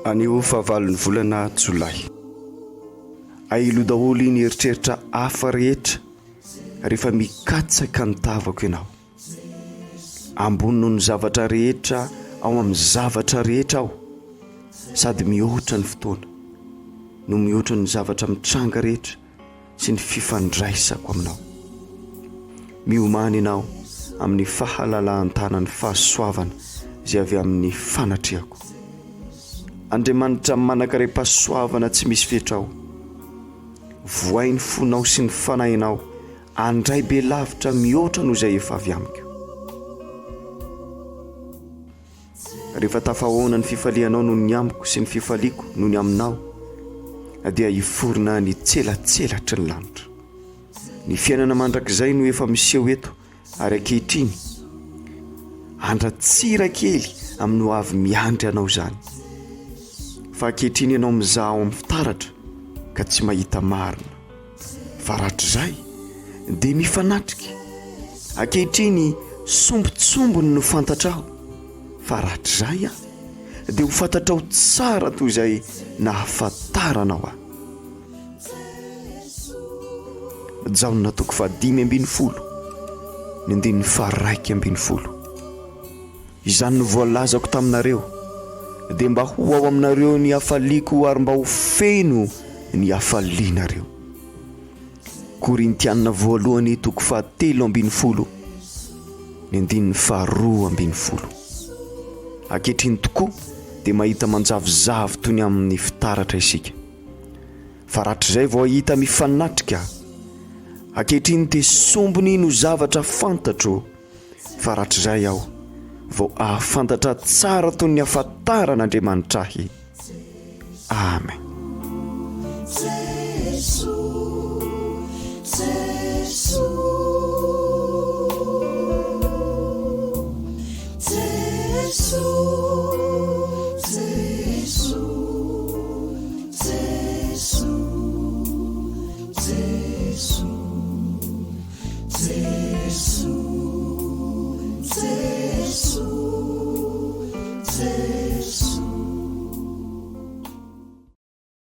Anio fahavalon'ny volana jolay. Ailio daholo iny eritreritra hafa rehetra rehefa mikatsaka ny tavako ianao. Ambony noho ny zavatra rehetra ao amin'ny zavatra rehetra aho, sady mihoatra ny fotoana no mihoatra ny zavatra mitranga rehetra sy ny fifandraisako aminao. Miomany ianao amin'ny fahalalan-tanan'ny fahasoavana izay avy amin'ny fanatrehako. Andriamanitra manakaram-pahasoavana tsy misy fetrao. Voay ny fonao sy ny fanahinao andray be lavitra mihoatra noho izay efa avy amiko. Rehefa tafahoana ny fifalianao noho ny amiko sy ny fifaliako noho ny aminao, dia hiforona ny tselatselatry ny lanitra. Ny fiainana mandrakizay no efa miseho eto, ary ankehitriny andratsira kely amin'ny ho avy miandry anao izany. Fa ankehitriny ianao mizaha ao amin'ny fitaratra ka tsy mahita marina. Fa rahatrizay dia mifanatrika. Ankehitriny sombotsombony no fantatrao. Fa rahatrizay dia ho fantatrao tsara toy izay nahafantaranao aho. Jaona 5:1, 1:1. Izany no voalazako taminareo, dia mba ho ao aminareo ny hafaliako ary mba ho feno ny hafalianareo. Korintiana 2:7, 2:12. Ankehitriny tokoa dia mahita manjavozavo toy ny amin'ny fitaratra isika. Fa rahatrizay vao hita mifanatrika. Ankehitriny dia sombony no zavatra fantatro. Fa rahatrizay aho vao ahafantatra tsara toy ny hafantaran'Andriamanitra ahy. Amen. Jesoa